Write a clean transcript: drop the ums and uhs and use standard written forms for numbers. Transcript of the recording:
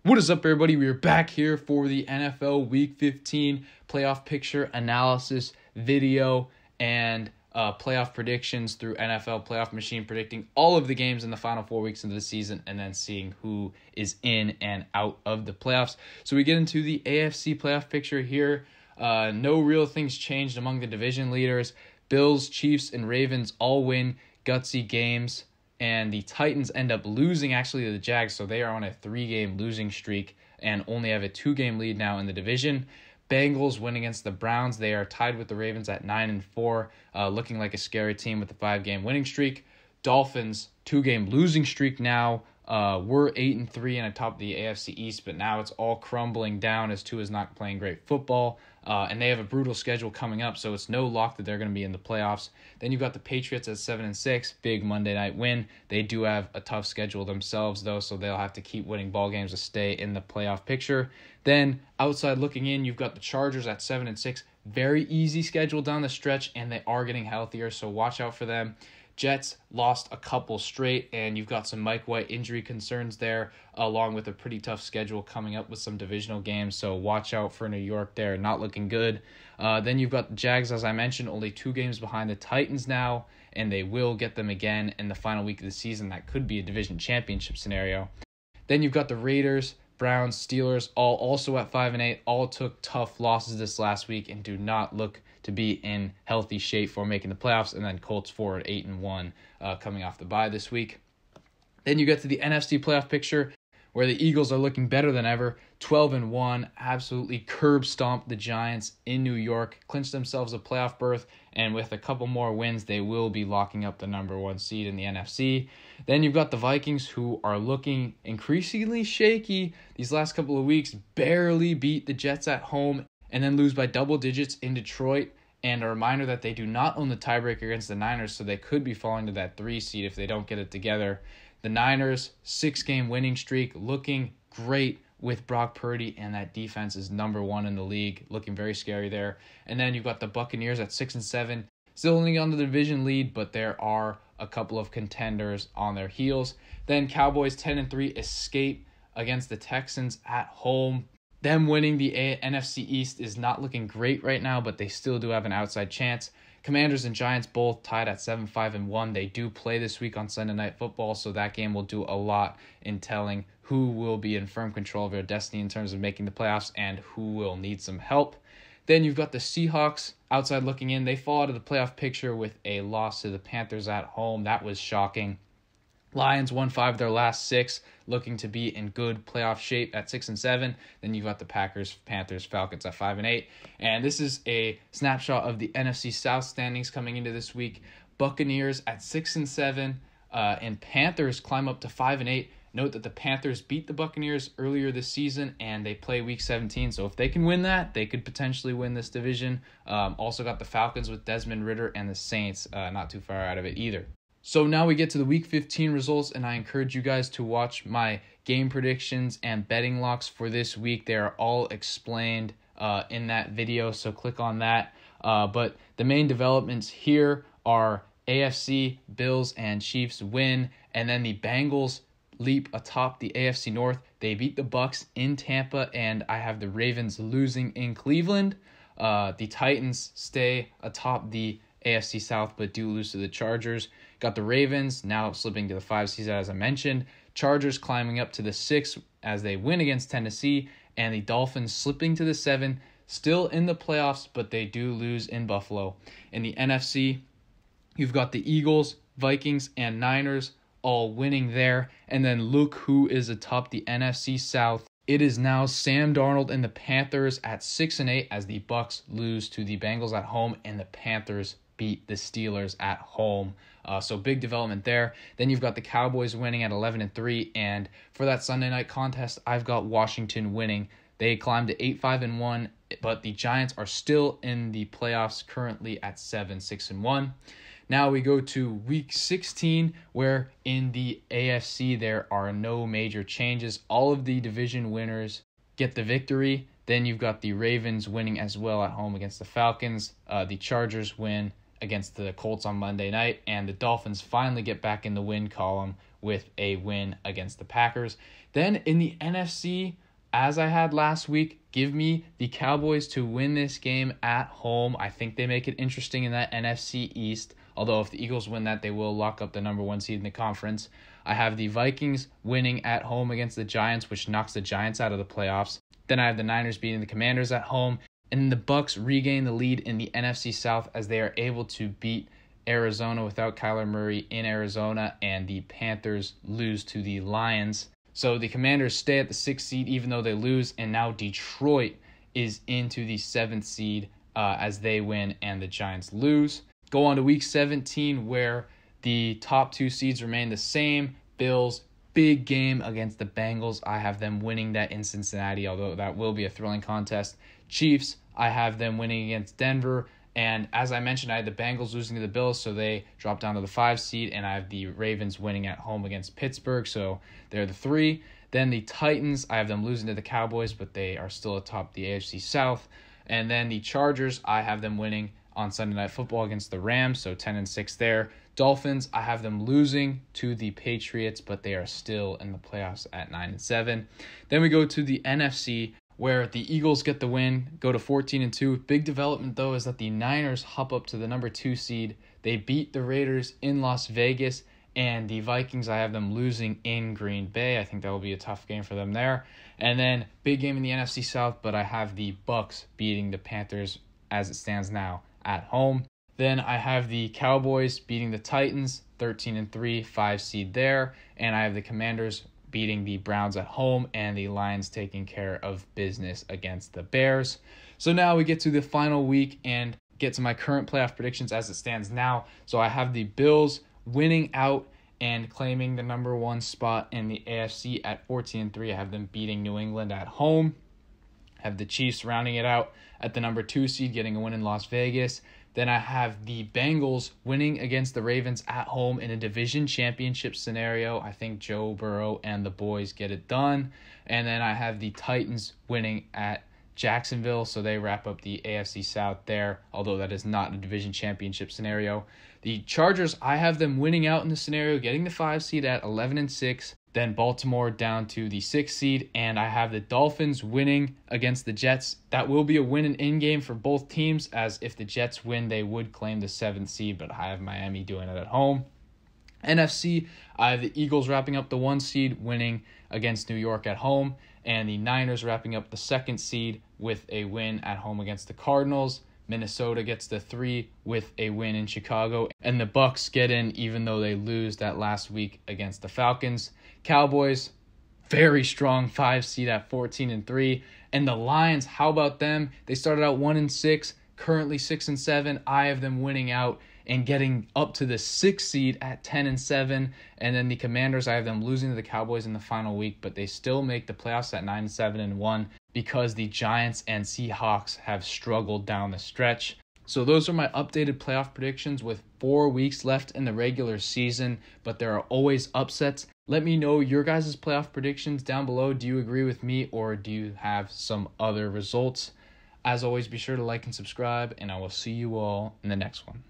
What is up, everybody? We are back here for the NFL Week 15 playoff picture analysis video and playoff predictions through NFL Playoff Machine, predicting all of the games in the final 4 weeks of the season and then seeing who is in and out of the playoffs. So we get into the AFC playoff picture here. No real things changed among the division leaders. Bills, Chiefs, and Ravens all win gutsy games. And the Titans end up losing actually to the Jags, so they are on a 3-game losing streak and only have a 2-game lead now in the division. Bengals win against the Browns. They are tied with the Ravens at 9-4, looking like a scary team with a 5-game winning streak. Dolphins, 2-game losing streak now. We're 8-3 and atop the AFC East, but now it's all crumbling down as Tua is not playing great football. And they have a brutal schedule coming up, so it's no lock that they're going to be in the playoffs. Then you've got the Patriots at 7-6, big Monday night win. They do have a tough schedule themselves, though, so they'll have to keep winning ball games to stay in the playoff picture. Then outside looking in, you've got the Chargers at 7-6, very easy schedule down the stretch, and they are getting healthier, so watch out for them. Jets lost a couple straight, and you've got some Mike White injury concerns there, along with a pretty tough schedule coming up with some divisional games, so watch out for New York there, not looking good. Then you've got the Jags, as I mentioned, only 2 games behind the Titans now, and they will get them again in the final week of the season. That could be a division championship scenario. Then you've got the Raiders, Browns, Steelers, all also at 5-8, all took tough losses this last week and do not look to be in healthy shape for making the playoffs. And then Colts 4 at 8-1, coming off the bye this week. Then you get to the NFC playoff picture, where the Eagles are looking better than ever, 12-1, absolutely curb stomped the Giants in New York, clinched themselves a playoff berth, and with a couple more wins, they will be locking up the number 1 seed in the NFC. Then you've got the Vikings, who are looking increasingly shaky these last couple of weeks, barely beat the Jets at home, and then lose by double digits in Detroit. And a reminder that they do not own the tiebreaker against the Niners, so they could be falling to that 3 seed if they don't get it together. The Niners, 6-game winning streak, looking great with Brock Purdy, and that defense is number 1 in the league, looking very scary there. And then you've got the Buccaneers at 6-7, still only on the division lead, but there are a couple of contenders on their heels. Then Cowboys 10-3 escape against the Texans at home. Them winning the NFC East is not looking great right now, but they still do have an outside chance. Commanders and Giants both tied at 7-5-1. They do play this week on Sunday Night Football, so that game will do a lot in telling who will be in firm control of their destiny in terms of making the playoffs and who will need some help. Then you've got the Seahawks outside looking in. They fall out of the playoff picture with a loss to the Panthers at home. That was shocking. Lions won 5 of their last 6, looking to be in good playoff shape at 6-7. Then you've got the Packers, Panthers, Falcons at 5-8. And this is a snapshot of the NFC South standings coming into this week. Buccaneers at 6-7, and Panthers climb up to 5-8. Note that the Panthers beat the Buccaneers earlier this season, and they play Week 17. So if they can win that, they could potentially win this division. Also got the Falcons with Desmond Ridder, and the Saints not too far out of it either. So now we get to the Week 15 results, and I encourage you guys to watch my game predictions and betting locks for this week. They are all explained in that video, so click on that. But the main developments here are AFC, Bills, and Chiefs win, and then the Bengals leap atop the AFC North. They beat the Bucs in Tampa, and I have the Ravens losing in Cleveland. The Titans stay atop the AFC South, but do lose to the Chargers. Got the Ravens now slipping to the 5 seed, as I mentioned. Chargers climbing up to the 6 as they win against Tennessee, and the Dolphins slipping to the 7, still in the playoffs, but they do lose in Buffalo. In the NFC, you've got the Eagles, Vikings, and Niners all winning there. And then look who is atop the NFC South. It is now Sam Darnold and the Panthers at 6-8 as the Bucs lose to the Bengals at home, and the Panthers beat the Steelers at home. So big development there. Then you've got the Cowboys winning at 11-3, and for that Sunday night contest, I've got Washington winning. They climbed to 8-5-1, but the Giants are still in the playoffs currently at 7-6-1. Now we go to Week 16, where in the AFC there are no major changes. All of the division winners get the victory. Then you've got the Ravens winning as well at home against the Falcons. The Chargers win against the Colts on Monday night, and the Dolphins finally get back in the win column with a win against the Packers. Then in the NFC, as I had last week, give me the Cowboys to win this game at home. I think they make it interesting in that NFC East. Although if the Eagles win that, they will lock up the number 1 seed in the conference. I have the Vikings winning at home against the Giants, which knocks the Giants out of the playoffs. Then I have the Niners beating the Commanders at home. And the Bucs regain the lead in the NFC South as they are able to beat Arizona without Kyler Murray in Arizona. And the Panthers lose to the Lions. So the Commanders stay at the 6th seed even though they lose. And now Detroit is into the 7th seed as they win and the Giants lose. Go on to week 17 where the top 2 seeds remain the same. Bills, big game against the Bengals. I have them winning that in Cincinnati, although that will be a thrilling contest. Chiefs, I have them winning against Denver. And as I mentioned, I had the Bengals losing to the Bills, so they dropped down to the 5 seed. And I have the Ravens winning at home against Pittsburgh, so they're the 3. Then the Titans, I have them losing to the Cowboys, but they are still atop the AFC South. And then the Chargers, I have them winning on Sunday Night Football against the Rams, so 10-6 there. Dolphins, I have them losing to the Patriots, but they are still in the playoffs at 9-7. Then we go to the NFC, where the Eagles get the win, go to 14-2. Big development, though, is that the Niners hop up to the number 2 seed. They beat the Raiders in Las Vegas, and the Vikings, I have them losing in Green Bay. I think that will be a tough game for them there. And then, big game in the NFC South, but I have the Bucs beating the Panthers as it stands now at home. Then I have the Cowboys beating the Titans, 13-3, 5 seed there. And I have the Commanders beating the Browns at home and the Lions taking care of business against the Bears. So now we get to the final week and get to my current playoff predictions as it stands now. So I have the Bills winning out and claiming the number 1 spot in the AFC at 14-3. I have them beating New England at home. I have the Chiefs rounding it out at the number 2 seed, getting a win in Las Vegas. Then I have the Bengals winning against the Ravens at home in a division championship scenario. I think Joe Burrow and the boys get it done. And then I have the Titans winning at Jacksonville, so they wrap up the AFC South there, although that is not a division championship scenario. The Chargers, I have them winning out in the scenario, getting the 5 seed at 11-6. Then Baltimore down to the 6th seed, and I have the Dolphins winning against the Jets. That will be a win and in-game for both teams, as if the Jets win, they would claim the 7th seed, but I have Miami doing it at home. NFC, I have the Eagles wrapping up the 1 seed, winning against New York at home, and the Niners wrapping up the 2nd seed with a win at home against the Cardinals. Minnesota gets the 3 with a win in Chicago, and the Bucs get in even though they lose that last week against the Falcons. Cowboys, very strong 5 seed at 14-3, and the Lions, how about them? They started out 1-6, currently 6-7. I have them winning out and getting up to the 6th seed at 10-7, and then the Commanders, I have them losing to the Cowboys in the final week, but they still make the playoffs at 9-7-1 because the Giants and Seahawks have struggled down the stretch. So those are my updated playoff predictions with 4 weeks left in the regular season, but there are always upsets. Let me know your guys' playoff predictions down below. Do you agree with me or do you have some other results? As always, be sure to like and subscribe, and I will see you all in the next one.